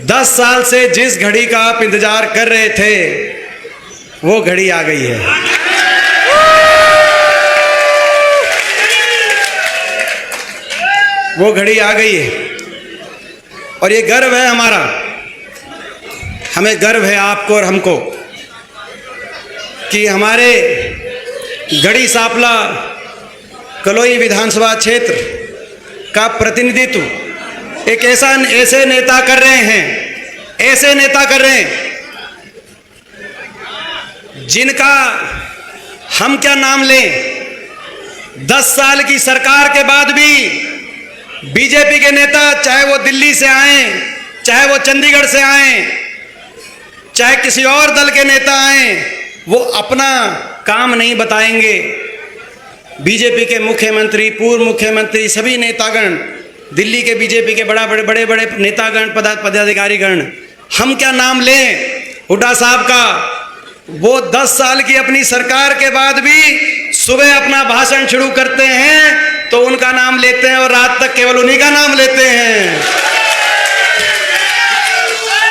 दस साल से जिस घड़ी का आप इंतजार कर रहे थे वो घड़ी आ गई है। वो घड़ी आ गई है और ये गर्व है हमारा, हमें गर्व है आपको और हमको कि हमारे गढ़ी सांपला कलोई विधानसभा क्षेत्र का प्रतिनिधित्व एक ऐसे नेता कर रहे हैं, ऐसे नेता कर रहे हैं जिनका हम क्या नाम लें। 10 साल की सरकार के बाद भी बीजेपी के नेता, चाहे वो दिल्ली से आए, चाहे वो चंडीगढ़ से आए, चाहे किसी और दल के नेता आए, वो अपना काम नहीं बताएंगे। बीजेपी के मुख्यमंत्री, पूर्व मुख्यमंत्री, सभी नेतागण, दिल्ली के बीजेपी के बड़े नेतागण, पदाधिकारीगण, हम क्या नाम लें हुड्डा साहब का। वो 10 साल की अपनी सरकार के बाद भी सुबह अपना भाषण शुरू करते हैं तो उनका नाम लेते हैं और रात तक केवल उन्हीं का नाम लेते हैं।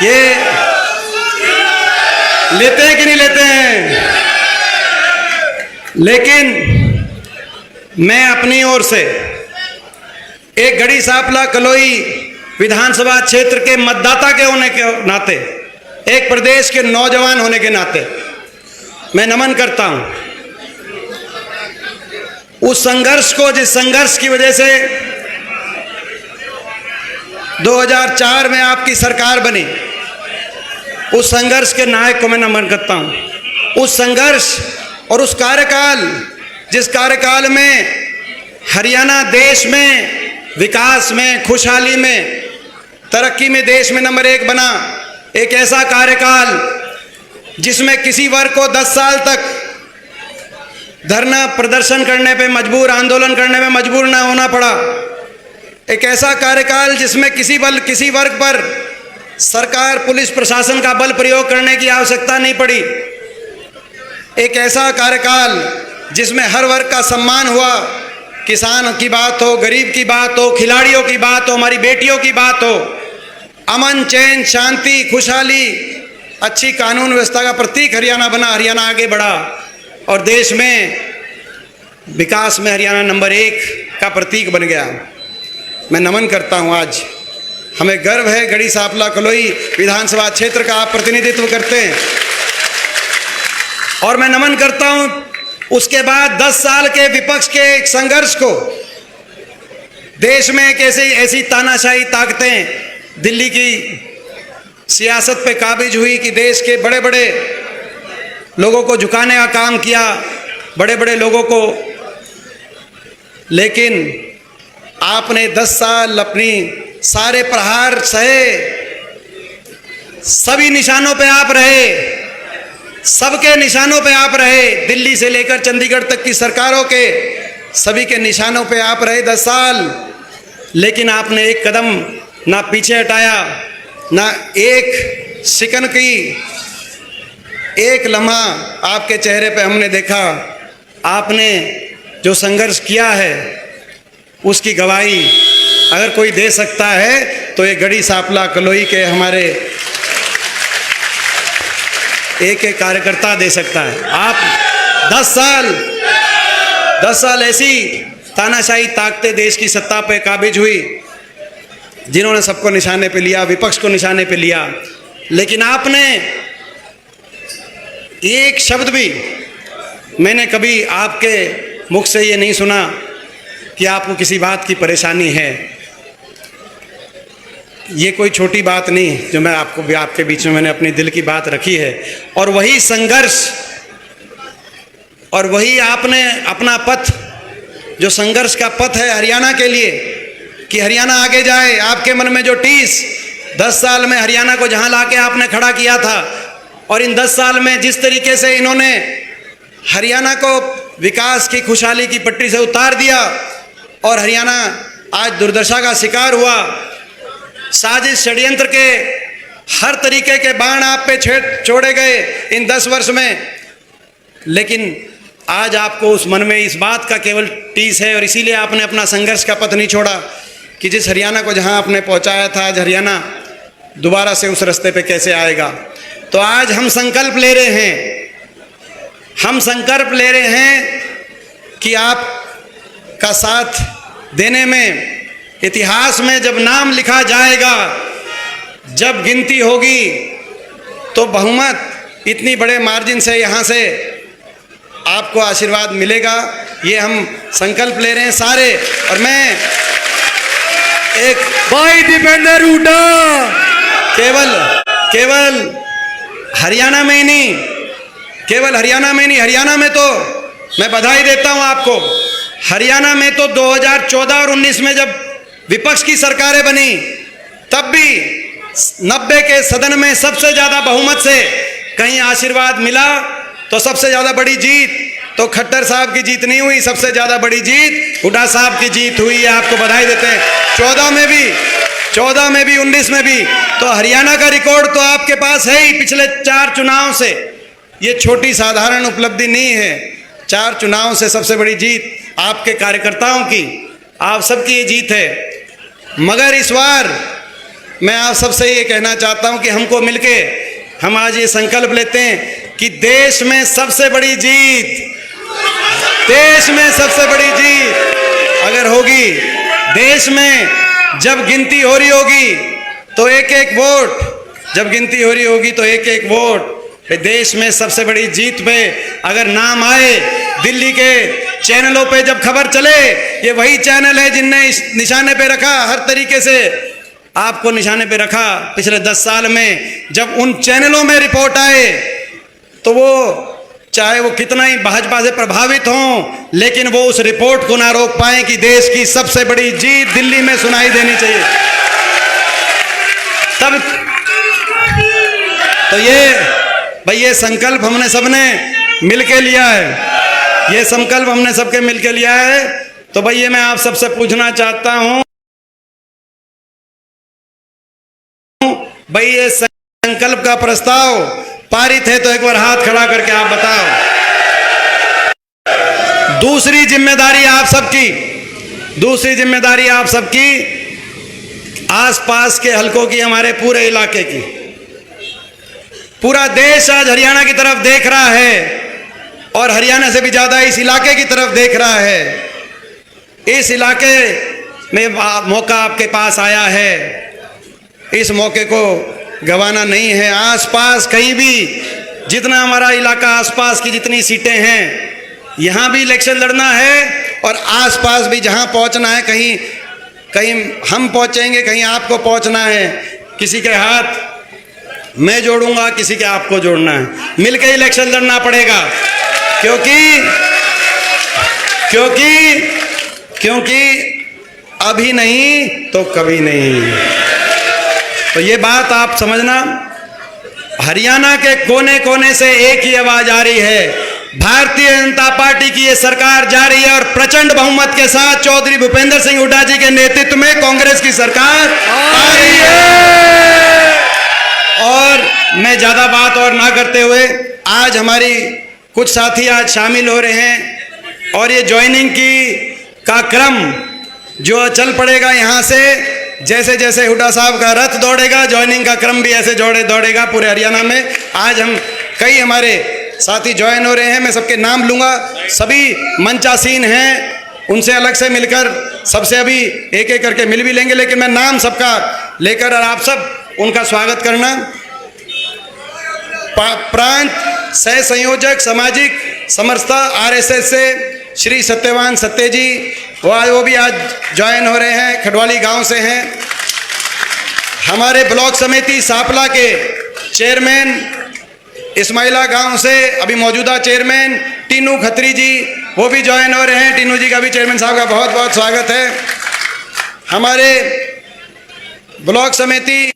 ये लेते हैं कि नहीं लेते हैं? लेकिन मैं अपनी ओर से एक गढ़ी सांपला कलोई विधानसभा क्षेत्र के मतदाता के होने के नाते, एक प्रदेश के नौजवान होने के नाते मैं नमन करता हूं उस संघर्ष को, जिस संघर्ष की वजह से 2004 में आपकी सरकार बनी। उस संघर्ष के नायक को मैं नमन करता हूं। उस संघर्ष और उस कार्यकाल, जिस कार्यकाल में हरियाणा देश में विकास में, खुशहाली में, तरक्की में देश में नंबर 1 बना। एक ऐसा कार्यकाल जिसमें किसी वर्ग को 10 साल तक धरना प्रदर्शन करने पे मजबूर, आंदोलन करने में मजबूर ना होना पड़ा। एक ऐसा कार्यकाल जिसमें किसी वर्ग पर सरकार, पुलिस प्रशासन का बल प्रयोग करने की आवश्यकता नहीं पड़ी। एक ऐसा कार्यकाल जिसमें हर वर्ग का सम्मान हुआ। किसान की बात हो, गरीब की बात हो, खिलाड़ियों की बात हो, हमारी बेटियों की बात हो, अमन, चैन, शांति, खुशहाली, अच्छी कानून व्यवस्था का प्रतीक हरियाणा बना। हरियाणा आगे बढ़ा और देश में विकास में हरियाणा नंबर 1 का प्रतीक बन गया। मैं नमन करता हूं। आज हमें गर्व है, गढ़ी सांपला कलोई विधानसभा क्षेत्र का आप प्रतिनिधित्व करते हैं और मैं नमन करता हूं उसके बाद 10 साल के विपक्ष के एक संघर्ष को। देश में एक ऐसी तानाशाही ताकतें दिल्ली की सियासत पे काबिज हुई कि देश के बड़े बड़े लोगों को झुकाने का काम किया, बड़े बड़े लोगों को। लेकिन आपने 10 साल अपनी सारे प्रहार सहे, सभी निशानों पे आप रहे, सबके निशानों पे आप रहे। दिल्ली से लेकर चंडीगढ़ तक की सरकारों के सभी के निशानों पे आप रहे 10 साल। लेकिन आपने एक कदम ना पीछे हटाया, ना एक सिकन की एक लम्हा आपके चेहरे पे हमने देखा। आपने जो संघर्ष किया है उसकी गवाही अगर कोई दे सकता है तो ये गढ़ी सांपला कलोई के हमारे एक कार्यकर्ता दे सकता है। आप 10 साल ऐसी तानाशाही ताकतें देश की सत्ता पे काबिज हुई जिन्होंने सबको निशाने पे लिया, विपक्ष को निशाने पे लिया। लेकिन आपने एक शब्द भी, मैंने कभी आपके मुख से ये नहीं सुना कि आपको किसी बात की परेशानी है। ये कोई छोटी बात नहीं जो मैं आपके बीच में मैंने अपने दिल की बात रखी है। और वही संघर्ष और वही आपने अपना पथ, जो संघर्ष का पथ है हरियाणा के लिए कि हरियाणा आगे जाए, आपके मन में जो टीस 10 साल में हरियाणा को जहां लाके आपने खड़ा किया था और इन 10 साल में जिस तरीके से इन्होंने हरियाणा को विकास की, खुशहाली की पटरी से उतार दिया और हरियाणा आज दुर्दशा का शिकार हुआ। साजिश षड्यंत्र के हर तरीके के बाण आप पे छोड़े गए इन 10 वर्ष में, लेकिन आज आपको उस मन में इस बात का केवल टीस है और इसीलिए आपने अपना संघर्ष का पथ नहीं छोड़ा कि जिस हरियाणा को जहां आपने पहुंचाया था, आज हरियाणा दोबारा से उस रास्ते पे कैसे आएगा। तो आज हम संकल्प ले रहे हैं, हम संकल्प ले रहे हैं कि आप का साथ देने में, इतिहास में जब नाम लिखा जाएगा, जब गिनती होगी, तो बहुमत इतनी बड़े मार्जिन से यहाँ से आपको आशीर्वाद मिलेगा। ये हम संकल्प ले रहे हैं सारे। और मैं एक भाई दीपेंद्र हुड्डा केवल हरियाणा में ही नहीं, केवल हरियाणा में नहीं, हरियाणा में तो मैं बधाई देता हूं आपको। हरियाणा में तो 2014 और 19 में जब विपक्ष की सरकारें बनी, तब भी 90 के सदन में सबसे ज्यादा बहुमत से कहीं आशीर्वाद मिला, तो सबसे ज्यादा बड़ी जीत तो खट्टर साहब की जीत नहीं हुई, सबसे ज्यादा बड़ी जीत हुड्डा साहब की जीत हुई है। आपको बधाई देते हैं। 14 में भी, 19 में भी। तो हरियाणा का रिकॉर्ड तो आपके पास है ही पिछले 4 चुनाव से। ये छोटी साधारण उपलब्धि नहीं है। 4 चुनाव से सबसे बड़ी जीत आपके कार्यकर्ताओं की, आप सबकी ये जीत है। मगर इस बार मैं आप सबसे ये कहना चाहता हूं कि हमको मिलके हम आज ये संकल्प लेते हैं कि देश में सबसे बड़ी जीत, देश में सबसे बड़ी जीत अगर होगी, देश में जब गिनती हो रही होगी तो एक एक वोट, जब गिनती हो रही होगी तो एक एक वोट, देश में सबसे बड़ी जीत पे अगर नाम आए, दिल्ली के चैनलों पे जब खबर चले, ये वही चैनल है जिनने इस निशाने पे रखा, हर तरीके से आपको निशाने पे रखा पिछले 10 साल में। जब उन चैनलों में रिपोर्ट आए तो वो चाहे वो कितना ही भाजपा से प्रभावित हों, लेकिन वो उस रिपोर्ट को ना रोक पाए कि देश की सबसे बड़ी जीत दिल्ली में सुनाई देनी चाहिए। तब तो ये संकल्प हमने सबने मिलके लिया है, ये संकल्प हमने सबके मिलके लिया है। तो भैया मैं आप सबसे पूछना चाहता हूं, भाई ये संकल्प का प्रस्ताव पारित है तो एक बार हाथ खड़ा करके आप बताओ। दूसरी जिम्मेदारी आप सबकी, दूसरी जिम्मेदारी आप सबकी आसपास के हलकों की, हमारे पूरे इलाके की। पूरा देश आज हरियाणा की तरफ देख रहा है और हरियाणा से भी ज्यादा इस इलाके की तरफ देख रहा है। इस इलाके में मौका आपके पास आया है, इस मौके को गंवाना नहीं है। आसपास कहीं भी, जितना हमारा इलाका आसपास की जितनी सीटें हैं, यहाँ भी इलेक्शन लड़ना है और आसपास भी जहाँ पहुँचना है, कहीं कहीं हम पहुँचेंगे, कहीं आपको पहुँचना है। किसी के हाथ मैं जोड़ूंगा, किसी के आपको जोड़ना है, मिलकर इलेक्शन लड़ना पड़ेगा। क्योंकि अभी नहीं तो कभी नहीं। तो ये बात आप समझना। हरियाणा के कोने कोने से एक ही आवाज आ रही है, भारतीय जनता पार्टी की ये सरकार जा रही है और प्रचंड बहुमत के साथ चौधरी भूपेंद्र सिंह हुड्डा जी के नेतृत्व में कांग्रेस की सरकार आ रही है। और मैं ज्यादा बात और ना करते हुए, आज हमारी कुछ साथी आज शामिल हो रहे हैं और ये ज्वाइनिंग का क्रम जो चल पड़ेगा यहाँ से, जैसे जैसे हुड्डा साहब का रथ दौड़ेगा, ज्वाइनिंग का क्रम भी ऐसे दौड़ेगा पूरे हरियाणा में। आज हम कई हमारे साथी ज्वाइन हो रहे हैं, मैं सबके नाम लूँगा, सभी मंचासीन हैं, उनसे अलग से मिलकर सबसे अभी एक एक करके मिल भी लेंगे, लेकिन मैं नाम सबका लेकर और आप सब उनका स्वागत करना। प्रांत सह संयोजक सामाजिक समरसता RSS से श्री सत्यवान सत्य जी, वो भी आज ज्वाइन हो रहे हैं, खडवाली गांव से हैं। हमारे ब्लॉक समिति सापला के चेयरमैन इस्माइला गांव से अभी मौजूदा चेयरमैन टीनू खत्री जी, वो भी ज्वाइन हो रहे हैं। टीनू जी का भी चेयरमैन साहब का बहुत बहुत स्वागत है। हमारे ब्लॉक समिति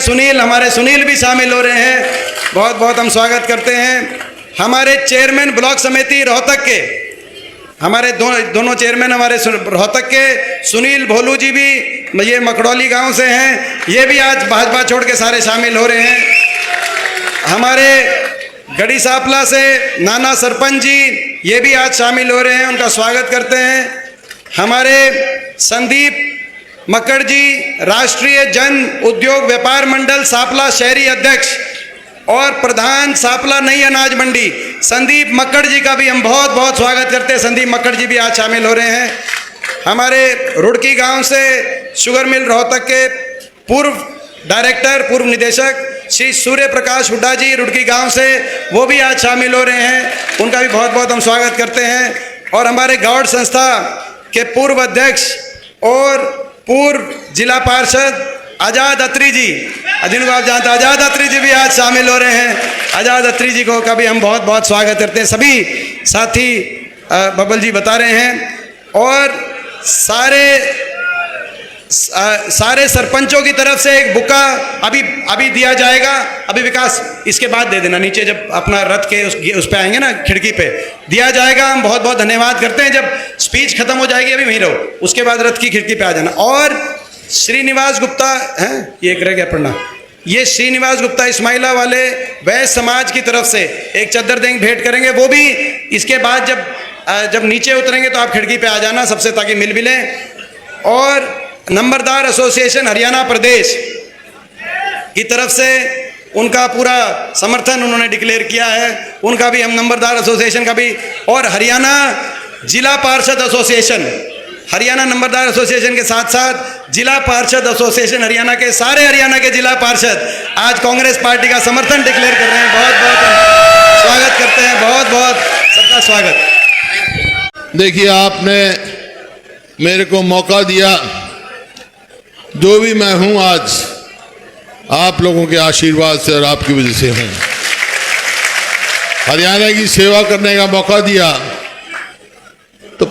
सुनील, हमारे सुनील भी शामिल हो रहे हैं, बहुत बहुत हम स्वागत करते हैं। हमारे चेयरमैन ब्लॉक समिति रोहतक के हमारे दोनों चेयरमैन हमारे रोहतक के सुनील भोलू जी भी ये मकड़ौली गांव से हैं, ये भी आज भाजपा छोड़ के सारे शामिल हो रहे हैं। हमारे गढ़ी सापला से नाना सरपंच जी ये भी आज शामिल हो रहे हैं, उनका स्वागत करते हैं। हमारे संदीप मक्कड़ जी राष्ट्रीय जन उद्योग व्यापार मंडल सापला शहरी अध्यक्ष और प्रधान सापला नई अनाज मंडी संदीप मक्कड़ जी का भी हम बहुत बहुत स्वागत करते हैं। संदीप मक्कड़ जी भी आज शामिल हो रहे हैं। हमारे रुड़की गांव से शुगर मिल रोहतक के पूर्व डायरेक्टर पूर्व निदेशक श्री सूर्य प्रकाश हुड्डा जी रुड़की गांव से, वो भी आज शामिल हो रहे हैं, उनका भी बहुत बहुत हम स्वागत करते हैं। और हमारे गौड़ संस्था के पूर्व अध्यक्ष और पूर्व जिला पार्षद आज़ाद अत्री जी, जिनको आप जानते हैं, आज़ाद अत्री जी भी आज शामिल हो रहे हैं। आज़ाद अत्री जी को का भी हम बहुत बहुत स्वागत करते हैं। सभी साथी बबल जी बता रहे हैं। और सारे सरपंचों की तरफ से एक बुक्का अभी दिया जाएगा। अभी विकास इसके बाद दे देना, नीचे जब अपना रथ के उस पे आएंगे ना, खिड़की पे दिया जाएगा। हम बहुत बहुत धन्यवाद करते हैं। जब स्पीच खत्म हो जाएगी अभी वहीं रहो, उसके बाद रथ की खिड़की पे आ जाना। और श्रीनिवास गुप्ता हैं, ये एक रह गया पढ़ना, ये श्रीनिवास गुप्ता इस्माइला वाले वैश्य समाज की तरफ से एक चद्दर देंगे भेंट करेंगे, वो भी इसके बाद जब नीचे उतरेंगे तो आप खिड़की पे आ जाना सबसे, ताकि मिल भी लें। और नंबरदार एसोसिएशन हरियाणा प्रदेश की तरफ से उनका पूरा समर्थन उन्होंने डिक्लेयर किया है, उनका भी हम नंबरदार एसोसिएशन का भी, और हरियाणा जिला पार्षद एसोसिएशन, हरियाणा नंबरदार एसोसिएशन के साथ साथ जिला पार्षद एसोसिएशन हरियाणा के सारे हरियाणा के जिला पार्षद आज कांग्रेस पार्टी का समर्थन डिक्लेयर कर रहे हैं। बहुत बहुत स्वागत करते हैं, बहुत बहुत सबका स्वागत। देखिए, आपने मेरे को मौका दिया, जो भी मैं हूं आज आप लोगों के आशीर्वाद से और आपकी वजह से हूं। हरियाणा की सेवा करने का मौका दिया तो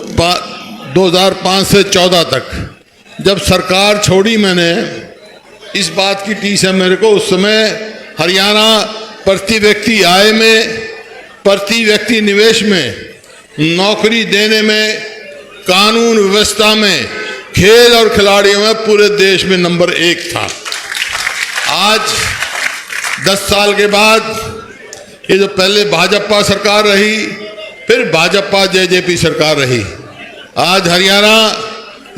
2005 से 14 तक जब सरकार छोड़ी मैंने, इस बात की टीस है मेरे को, उस समय हरियाणा प्रति व्यक्ति आय में, प्रति व्यक्ति निवेश में, नौकरी देने में, कानून व्यवस्था में, खेल और खिलाड़ियों में पूरे देश में नंबर 1 था। आज 10 साल के बाद ये जो पहले भाजपा सरकार रही, फिर भाजपा जेजेपी सरकार रही, आज हरियाणा,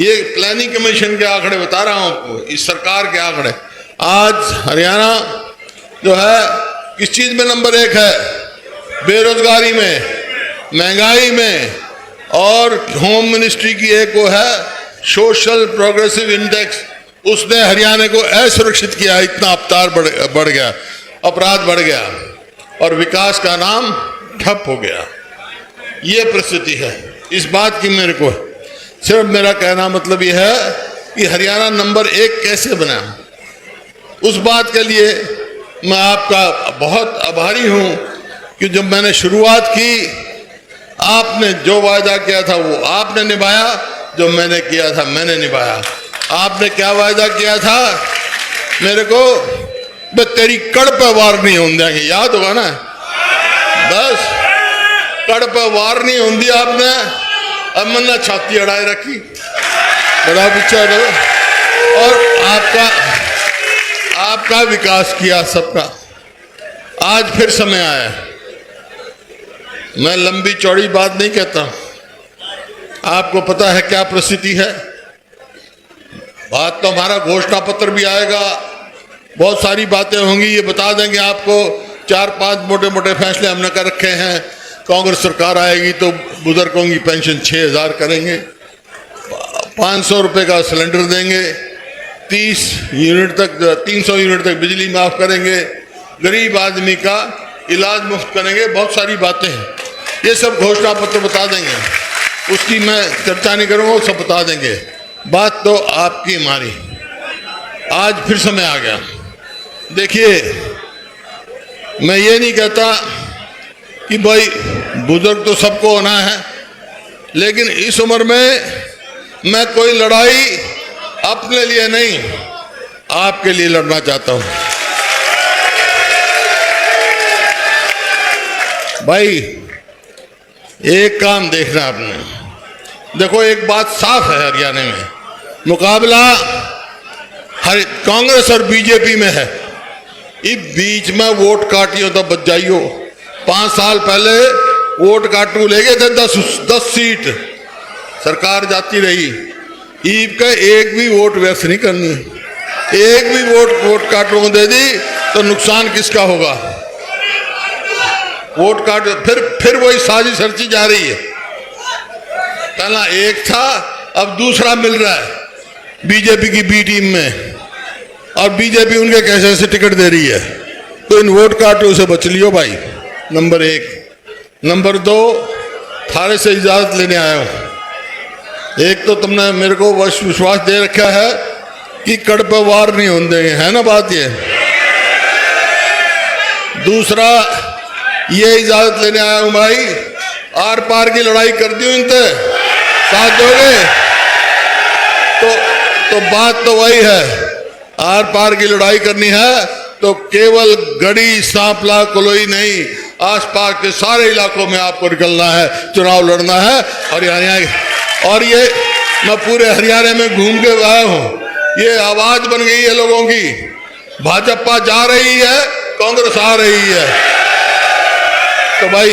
ये प्लानिंग कमीशन के आंकड़े बता रहा हूं आपको, इस सरकार के आंकड़े, आज हरियाणा जो है किस चीज में नंबर 1 है? बेरोजगारी में, महंगाई में, और होम मिनिस्ट्री की एक वो है सोशल प्रोग्रेसिव इंडेक्स, उसने हरियाणा को असुरक्षित किया। इतना अवतार बढ़ गया, अपराध बढ़ गया और विकास का नाम ठप हो गया। ये परिस्थिति है। इस बात की मेरे को सिर्फ मेरा कहना मतलब यह है कि हरियाणा नंबर 1 कैसे बना, उस बात के लिए मैं आपका बहुत आभारी हूं कि जब मैंने शुरुआत की, आपने जो वायदा किया था वो आपने निभाया, जो मैंने किया था मैंने निभाया। आपने क्या वायदा किया था मेरे को? बस तेरी कड़ पे वार नहीं होने देंगे, याद होगा ना? बस कड़ पे वार नहीं होती आपने, अब मैंने छाती अड़ाए रखी, बड़ा पीछा रहो, और आपका विकास किया सबका। आज फिर समय आया, मैं लंबी चौड़ी बात नहीं कहता, आपको पता है क्या परिस्थिति है। बात तो हमारा घोषणा पत्र भी आएगा, बहुत सारी बातें होंगी, ये बता देंगे आपको। 4-5 मोटे मोटे फैसले हमने कर रखे हैं। कांग्रेस सरकार आएगी तो बुजुर्गों की पेंशन 6,000 करेंगे, 500 रुपये का सिलेंडर देंगे, 300 यूनिट तक बिजली माफ करेंगे, गरीब आदमी का इलाज मुफ्त करेंगे, बहुत सारी बातें हैं। ये सब घोषणा पत्र बता देंगे, उसकी मैं चर्चा नहीं करूँगा, वो सब बता देंगे। बात तो आपकी हमारी। आज फिर समय आ गया। देखिए, मैं ये नहीं कहता कि भाई बुजुर्ग तो सबको होना है, लेकिन इस उम्र में मैं कोई लड़ाई अपने लिए नहीं, आपके लिए लड़ना चाहता हूं। भाई एक काम देखना आपने, देखो एक बात साफ है, हरियाणा में मुकाबला कांग्रेस और बीजेपी में है। इस बीच में वोट काटियो तो बच जाइयो। 5 साल पहले वोट काटू ले गए थे 10 सीट, सरकार जाती रही। ईब का एक भी वोट व्यर्थ नहीं करनी, एक भी वोट काटू दे दी तो नुकसान किसका होगा? वोट काट फिर वही साजिश रची जा रही है। पहला एक था, अब दूसरा मिल रहा है बीजेपी की बी टीम में, और बीजेपी उनके कैसे से टिकट दे रही है। तो इन वोट काटों से बच लियो भाई, नंबर 1। नंबर 2, थारे से इजाजत लेने आया हूं। एक तो तुमने मेरे को विश्वास दे रखा है कि कड़ पे वार नहीं होने देंगे, है ना बात ये। दूसरा, ये इजाजत लेने आया हूं भाई, आर पार की लड़ाई कर दी इनसे, साथ दोगे? तो बात तो वही है, आर पार की लड़ाई करनी है तो केवल गढ़ी, सांपला, कलोई नहीं, आसपास के सारे इलाकों में आपको निकलना है, चुनाव लड़ना है। और ये मैं पूरे हरियाणा में घूम के आया हूं, ये आवाज बन गई है लोगों की। भाजपा जा रही है, कांग्रेस आ रही है, तो भाई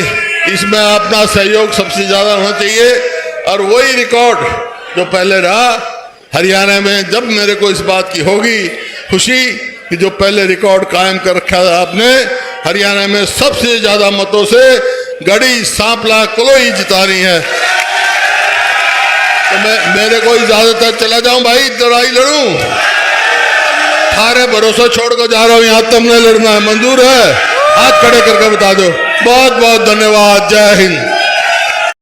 इसमें अपना सहयोग सबसे ज्यादा होना चाहिए। और वही रिकॉर्ड जो पहले रहा हरियाणा में, जब मेरे को इस बात की होगी खुशी कि जो पहले रिकॉर्ड कायम कर रखा है आपने, हरियाणा में सबसे ज्यादा मतों से गढ़ी, सांपला, कलोई जितानी है। तो मेरे को इजाजत है, चला जाऊं भाई, लड़ाई लड़ूं। सारे भरोसा छोड़ कर जा रहा हूं, यहां तुमने लड़ना है, मंजूर है? हाथ खड़े करके बता दो। बहुत बहुत धन्यवाद। जय हिंद।